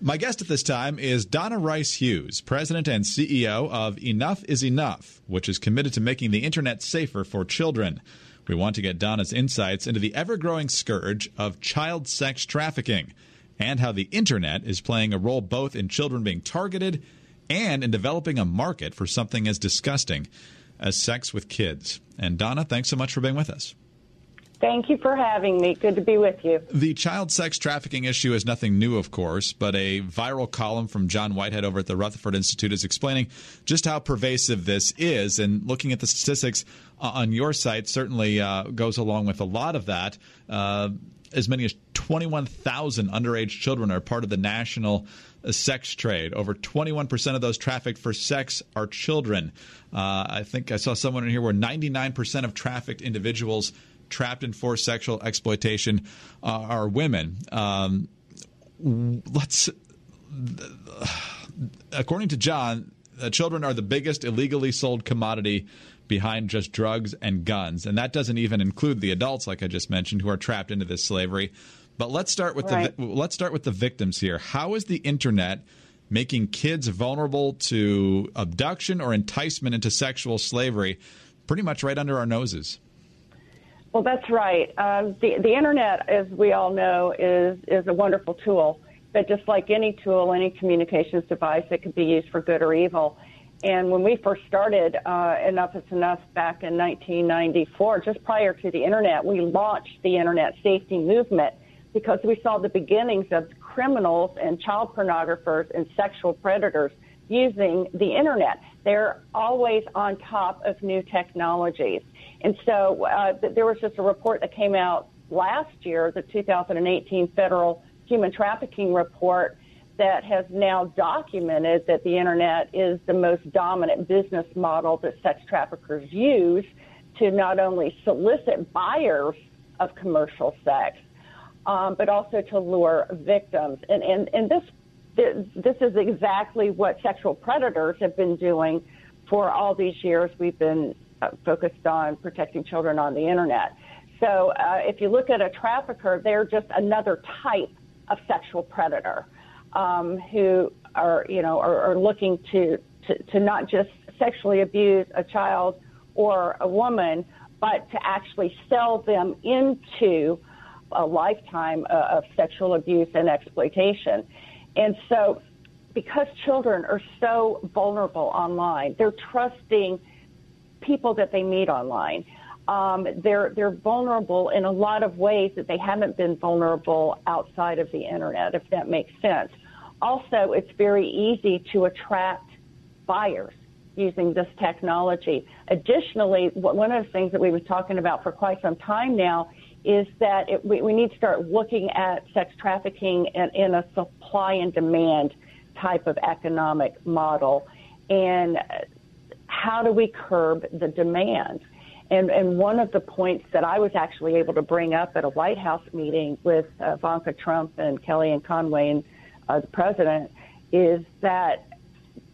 My guest at this time is Donna Hughes, President and CEO of Enough is Enough, which is committed to making the Internet safer for children. We want to get Donna's insights into the ever-growing scourge of child sex trafficking and how the Internet is playing a role both in children being targeted and in developing a market for something as disgusting as sex with kids. And Donna, thanks so much for being with us. Thank you for having me. Good to be with you. The child sex trafficking issue is nothing new, of course, but a viral column from John Whitehead over at the Rutherford Institute is explaining just how pervasive this is. And looking at the statistics on your site certainly goes along with a lot of that. As many as 21,000 underage children are part of the national sex trade. Over 21% of those trafficked for sex are children. I think I saw someone in here where 99% of trafficked individuals trapped in forced sexual exploitation are women. According to John, children are the biggest illegally sold commodity behind just drugs and guns. And that doesn't even include the adults, like I just mentioned, who are trapped into this slavery. But let's start with the victims here. How is the Internet making kids vulnerable to abduction or enticement into sexual slavery pretty much right under our noses? Well, that's right. The Internet, as we all know, is a wonderful tool. But just like any tool, any communications device, it can be used for good or evil. And when we first started Enough is Enough back in 1994, just prior to the Internet, we launched the Internet safety movement because we saw the beginnings of criminals and child pornographers and sexual predators using the Internet. They're always on top of new technologies. And so there was just a report that came out last year, the 2018 Federal Human Trafficking Report, that has now documented that the Internet is the most dominant business model that sex traffickers use to not only solicit buyers of commercial sex, but also to lure victims. And this is exactly what sexual predators have been doing for all these years. We've been focused on protecting children on the Internet. So if you look at a trafficker, they're just another type of sexual predator who are looking to not just sexually abuse a child or a woman, but to actually sell them into a lifetime of sexual abuse and exploitation. And so because children are so vulnerable online, they're trusting people that they meet online. They're vulnerable in a lot of ways that they haven't been vulnerable outside of the Internet, if that makes sense. Also, it's very easy to attract buyers using this technology. Additionally, one of the things that we've been talking about for quite some time now is that we need to start looking at sex trafficking in a supply and demand type of economic model. And how do we curb the demand? And one of the points that I was actually able to bring up at a White House meeting with Ivanka Trump and Kellyanne Conway and the president is that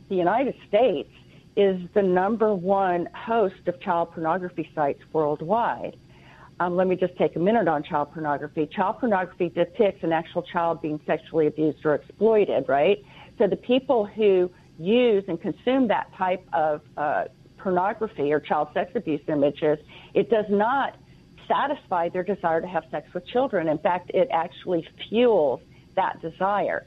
the United States is the #1 host of child pornography sites worldwide. Let me just take a minute on child pornography. Child pornography depicts an actual child being sexually abused or exploited, right? So the people who use and consume that type of pornography or child sex abuse images, it does not satisfy their desire to have sex with children. In fact, it actually fuels that desire.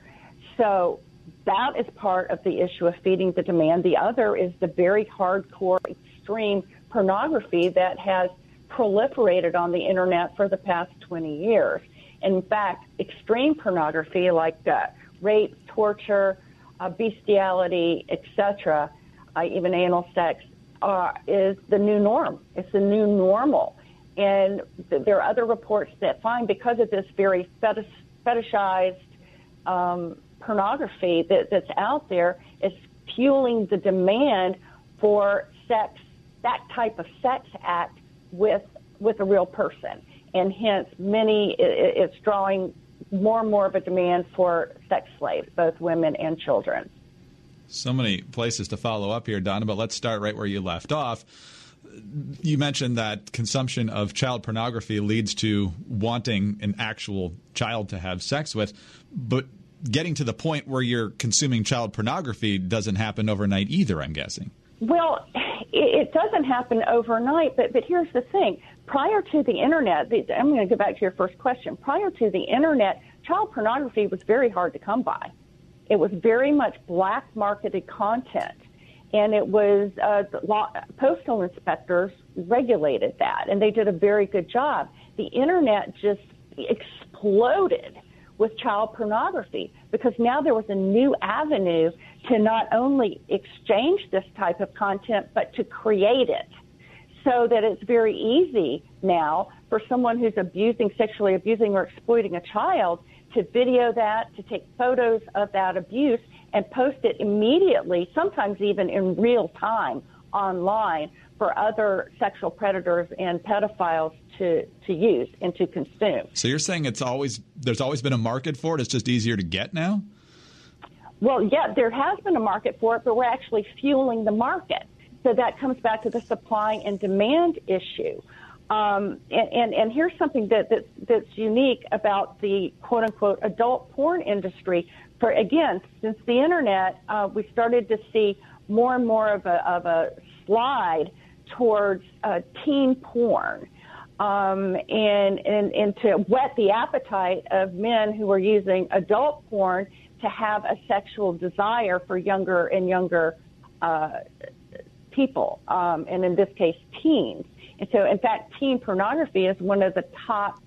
So that is part of the issue of feeding the demand. The other is the very hardcore, extreme pornography that has proliferated on the Internet for the past 20 years. In fact, extreme pornography like rape, torture, bestiality, etc., even anal sex, is the new norm. It's the new normal. And there are other reports that find because of this very fetishized pornography that's out there, it's fueling the demand for sex, that type of sex act with a real person. And hence, it's drawing more and more of a demand for sex slaves, both women and children. So many places to follow up here, Donna, but let's start right where you left off. You mentioned that consumption of child pornography leads to wanting an actual child to have sex with, but getting to the point where you're consuming child pornography doesn't happen overnight either, I'm guessing. Well, it doesn't happen overnight, but here's the thing. Prior to the Internet, I'm going to go back to your first question. Prior to the Internet, child pornography was very hard to come by. It was very much black-marketed content, and it was postal inspectors regulated that, and they did a very good job. The Internet just exploded with child pornography because now there was a new avenue to not only exchange this type of content, but to create it, so that it's very easy now for someone who's sexually abusing or exploiting a child to video that, to take photos of that abuse and post it immediately, sometimes even in real time online for other sexual predators and pedophiles to use and to consume. So you're saying there's always been a market for it? It's just easier to get now? Well, yeah, there has been a market for it, but we're actually fueling the market. So that comes back to the supply and demand issue. And here's something that's unique about the quote-unquote adult porn industry. Since the Internet, we started to see more and more of a slide towards teen porn, and to whet the appetite of men who are using adult porn to have a sexual desire for younger and younger people, and in this case, teens. And so, in fact, teen pornography is one of the top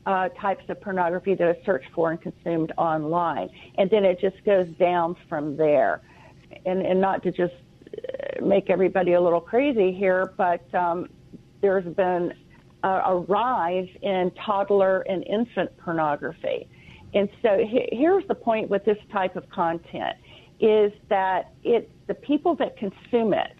types of pornography that is searched for and consumed online. And then it just goes down from there. And not to just make everybody a little crazy here, but there's been a rise in toddler and infant pornography. And so here's the point with this type of content, is that it's the people that consume it,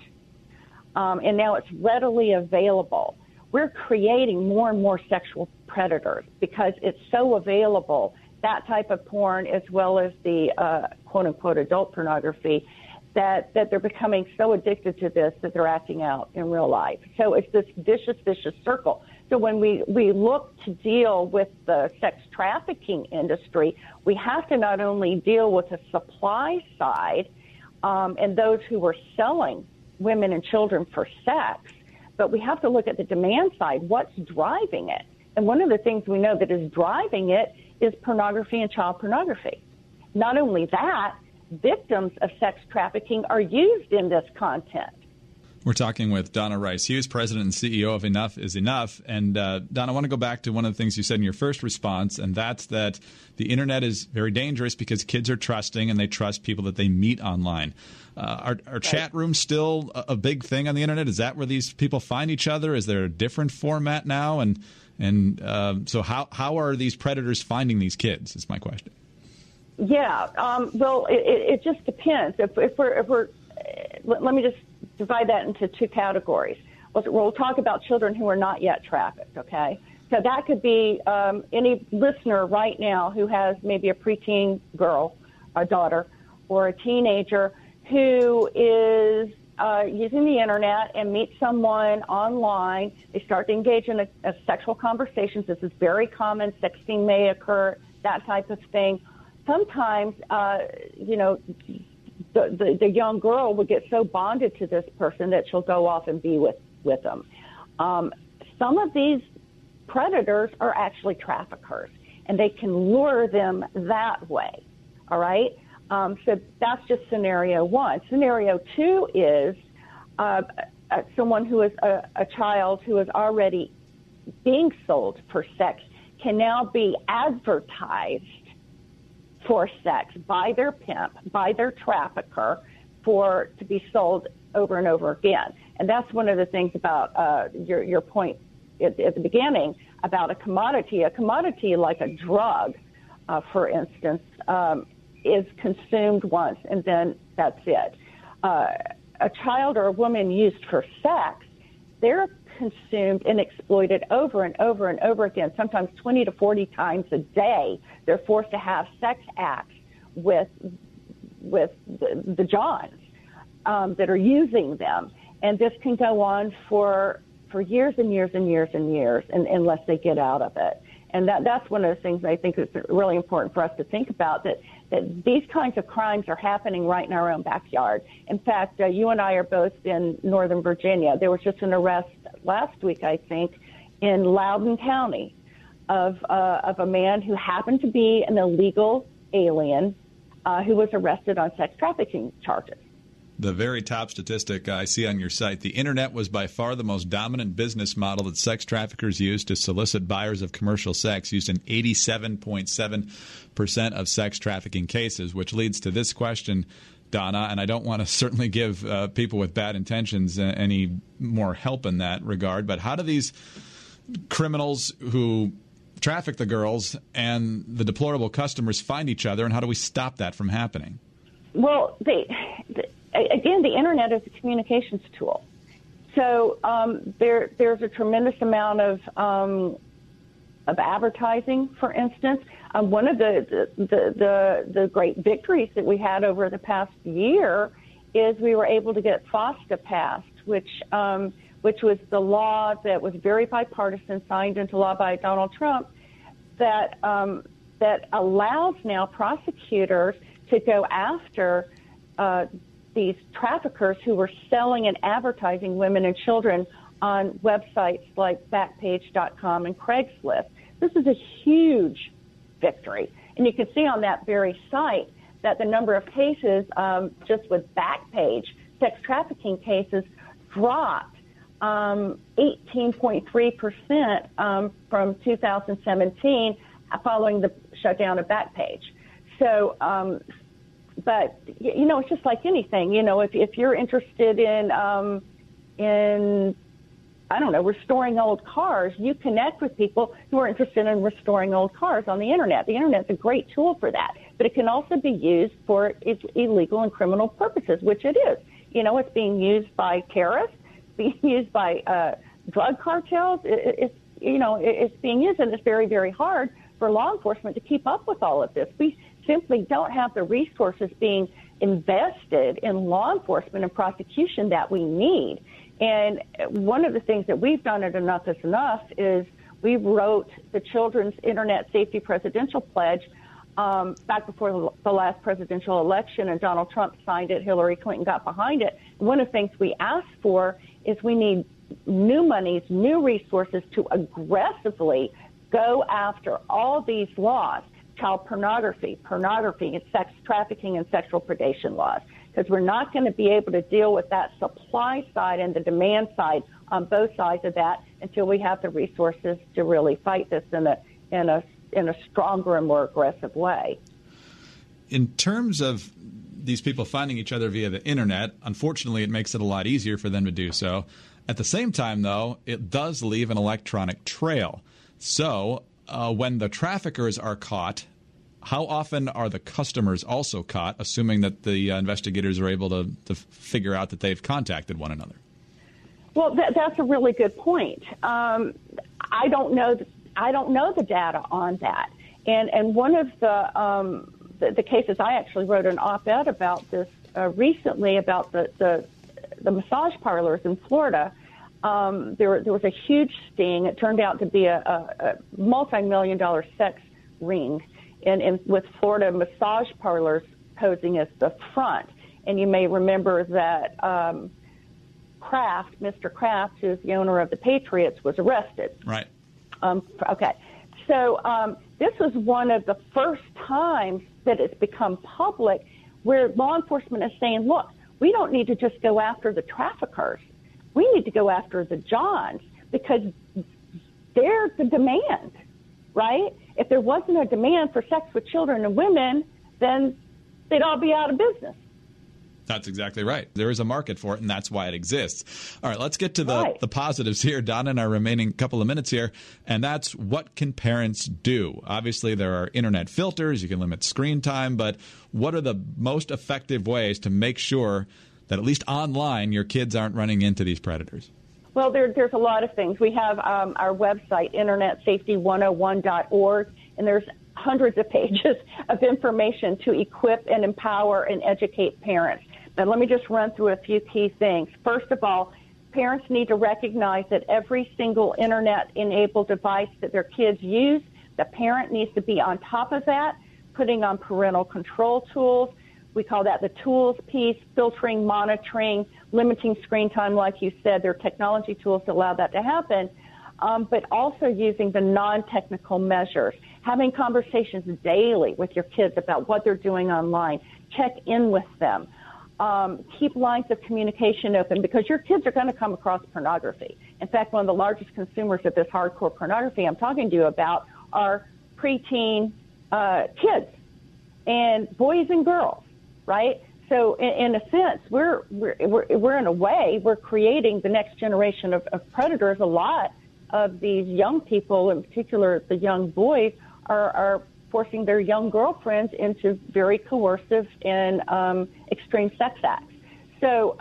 and now it's readily available. We're creating more and more sexual predators because it's so available, that type of porn as well as the quote-unquote adult pornography, that they're becoming so addicted to this that they're acting out in real life. So it's this vicious circle. So when we look to deal with the sex trafficking industry, we have to not only deal with the supply side and those who are selling women and children for sex, but we have to look at the demand side. What's driving it? And one of the things we know that is driving it is pornography and child pornography. Not only that, victims of sex trafficking are used in this content. We're talking with Donna Rice Hughes, President and CEO of Enough is Enough. And Donna, I want to go back to one of the things you said in your first response, and that's that the Internet is very dangerous because kids are trusting and they trust people that they meet online. Are chat rooms still a big thing on the Internet? Is that where these people find each other? Is there a different format now? And so how are these predators finding these kids is my question. Yeah, well, it just depends. If we're let me just divide that into two categories. We'll talk about children who are not yet trafficked, okay? So that could be any listener right now who has maybe a preteen girl, a daughter, or a teenager who is using the Internet and meets someone online. They start to engage in a sexual conversations. This is very common. Sexting may occur, that type of thing. Sometimes, the young girl would get so bonded to this person that she'll go off and be with them. Some of these predators are actually traffickers, and they can lure them that way, all right? So that's just scenario one. Scenario two is someone who is a child who is already being sold for sex can now be advertised for sex by their pimp, by their trafficker, to be sold over and over again. And that's one of the things about your point at the beginning about a commodity. A commodity like a drug, for instance, is consumed once and then that's it. A child or a woman used for sex, they're consumed and exploited over and over and over again, sometimes 20 to 40 times a day. They're forced to have sex acts with the Johns that are using them. And this can go on for years and years and years and years unless they get out of it. And that's one of the things I think is really important for us to think about, that that these kinds of crimes are happening right in our own backyard. In fact, you and I are both in Northern Virginia. There was just an arrest last week, I think, in Loudoun County of a man who happened to be an illegal alien who was arrested on sex trafficking charges. The very top statistic I see on your site, the Internet was by far the most dominant business model that sex traffickers used to solicit buyers of commercial sex, used in 87.7% of sex trafficking cases, which leads to this question, Donna, and I don't want to certainly give people with bad intentions any more help in that regard, but how do these criminals who traffic the girls and the deplorable customers find each other, and how do we stop that from happening? Well, again, the Internet is a communications tool. So there's a tremendous amount of advertising, for instance. One of the great victories that we had over the past year is we were able to get FOSTA passed, which was the law that was very bipartisan, signed into law by Donald Trump, that allows now prosecutors to go after these traffickers who were selling and advertising women and children on websites like Backpage.com and Craigslist. This is a huge victory. And you can see on that very site that the number of cases just with Backpage, sex trafficking cases, dropped 18.3% from 2017 following the shutdown of Backpage. So, but, it's just like anything. If you're interested in I don't know, restoring old cars, you connect with people who are interested in restoring old cars on the Internet. The Internet's a great tool for that, but it can also be used for its illegal and criminal purposes, which it is. It's being used by terrorists, being used by drug cartels. It's being used, and it's very, very hard for law enforcement to keep up with all of this. We simply don't have the resources being invested in law enforcement and prosecution that we need. And one of the things that we've done at Enough is Enough is we wrote the Children's Internet Safety Presidential Pledge back before the last presidential election, and Donald Trump signed it. Hillary Clinton got behind it. One of the things we asked for is we need new monies, new resources to aggressively go after all these laws, child pornography, and sex trafficking and sexual predation laws, because we're not going to be able to deal with that supply side and the demand side on both sides of that until we have the resources to really fight this in a stronger and more aggressive way. In terms of these people finding each other via the Internet, unfortunately, it makes it a lot easier for them to do so. At the same time, though, it does leave an electronic trail. So when the traffickers are caught, how often are the customers also caught, assuming that the investigators are able to figure out that they've contacted one another? Well, that's a really good point. I don't know the data on that. And one of the cases, I actually wrote an op-ed about this recently about the massage parlors in Florida. There was a huge sting. It turned out to be a multi-million-dollar sex ring, and with Florida massage parlors posing as the front. And you may remember that Mr. Kraft, who's the owner of the Patriots, was arrested. Right. Okay. So this was one of the first times that it's become public where law enforcement is saying, look, we don't need to just go after the traffickers. We need to go after the Johns because they're the demand, right? If there wasn't a demand for sex with children and women, then they'd all be out of business. That's exactly right. There is a market for it, and that's why it exists. All right, let's get to the positives here, Donna, in our remaining couple of minutes here, and that's what can parents do? Obviously, there are Internet filters. You can limit screen time, but what are the most effective ways to make sure that at least online your kids aren't running into these predators? Well, there's a lot of things. We have our website, internetsafety101.org, and there's hundreds of pages of information to equip and empower and educate parents. But let me just run through a few key things. First of all, parents need to recognize that every single Internet-enabled device that their kids use, the parent needs to be on top of that putting on parental control tools. We call that the tools piece, filtering, monitoring, limiting screen time, like you said. There are technology tools that allow that to happen, but also using the non-technical measures, having conversations daily with your kids about what they're doing online, check in with them. Keep lines of communication open because your kids are going to come across pornography. In fact, one of the largest consumers of this hardcore pornography I'm talking to you about are preteen kids and boys and girls, right? So in a sense, we're in a way, we're creating the next generation of predators. A lot of these young people, in particular the young boys, are forcing their young girlfriends into very coercive and extreme sex acts. So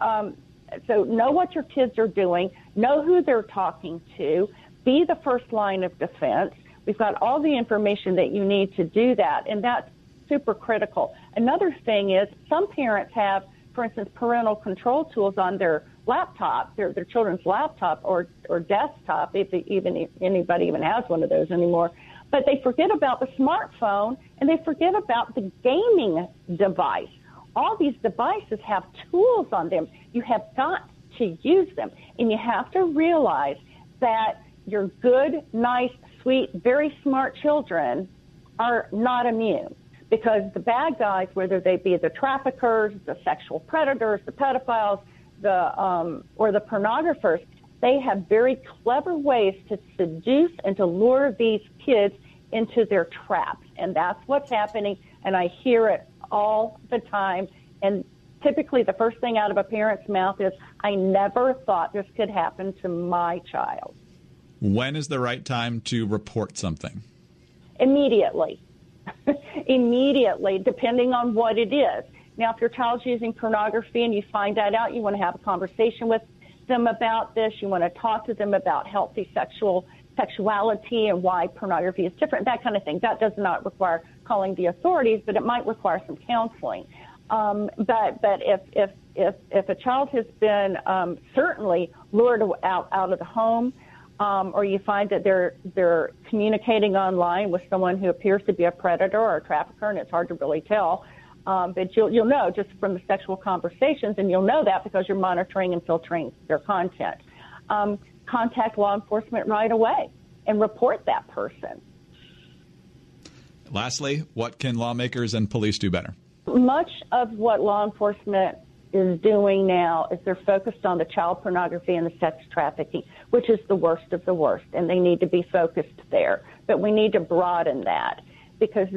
know what your kids are doing, know who they're talking to, be the first line of defense. We've got all the information that you need to do that, and that's super critical. Another thing is some parents have, for instance, parental control tools on their laptop, their children's laptop or desktop, if anybody even has one of those anymore. But they forget about the smartphone, and they forget about the gaming device. All these devices have tools on them. You have got to use them. And you have to realize that your good, nice, sweet, very smart children are not immune. Because the bad guys, whether they be the traffickers, the sexual predators, the pedophiles, or the pornographers, they have very clever ways to seduce and to lure these kids into their traps. And that's what's happening, and I hear it all the time. And typically the first thing out of a parent's mouth is, I never thought this could happen to my child. When is the right time to report something? Immediately. Immediately, depending on what it is. Now, if your child's using pornography and you find that out, you want to have a conversation with them about this. You want to talk to them about healthy sexuality and why pornography is different, that kind of thing. That does not require calling the authorities, but it might require some counseling. But if a child has been certainly lured out of the home, or you find that they're communicating online with someone who appears to be a predator or a trafficker, and it's hard to really tell, but you'll know just from the sexual conversations, and you'll know that because you're monitoring and filtering their content. Contact law enforcement right away and report that person. Lastly, what can lawmakers and police do better? Much of what law enforcement is doing now is they're focused on the child pornography and the sex trafficking, which is the worst of the worst, and they need to be focused there. But we need to broaden that because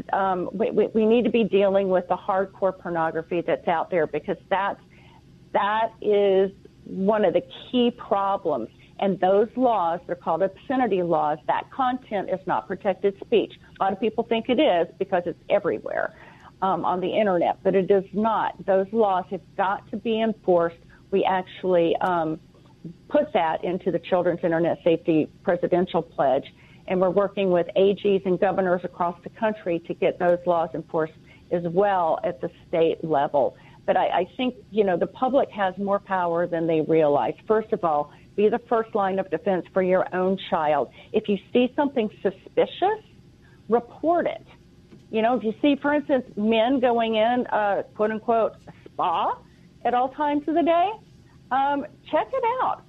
we need to be dealing with the hardcore pornography that's out there, because that is one of the key problems. And those laws, they're called obscenity laws, that content is not protected speech. A lot of people think it is because it's everywhere on the Internet, but it is not. Those laws have got to be enforced. We actually put that into the Children's Internet Safety Presidential Pledge, and we're working with AGs and governors across the country to get those laws enforced as well at the state level. But I think, the public has more power than they realize. First of all, be the first line of defense for your own child. If you see something suspicious, report it. If you see, for instance, men going in, quote unquote, spa at all times of the day, check it out.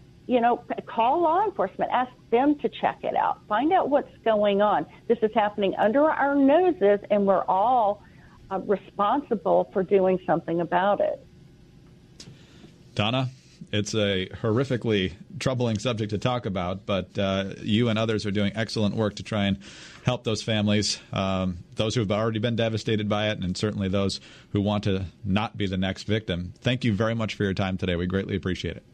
Call law enforcement, ask them to check it out, find out what's going on. This is happening under our noses, and we're all responsible for doing something about it. Donna, it's a horrifically troubling subject to talk about, but you and others are doing excellent work to try and help those families, those who have already been devastated by it, and certainly those who want to not be the next victim. Thank you very much for your time today. We greatly appreciate it.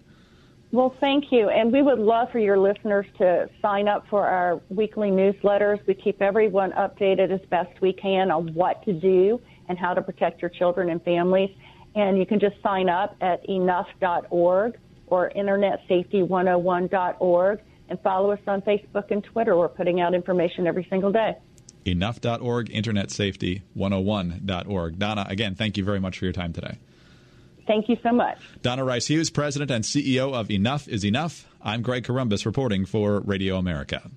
Well, thank you. And we would love for your listeners to sign up for our weekly newsletters. We keep everyone updated as best we can on what to do and how to protect your children and families. And you can just sign up at enough.org or internetsafety101.org and follow us on Facebook and Twitter. We're putting out information every single day. Enough.org, internetsafety101.org. Donna, again, thank you very much for your time today. Thank you so much. Donna Rice Hughes, President and CEO of Enough is Enough. I'm Greg Columbus reporting for Radio America.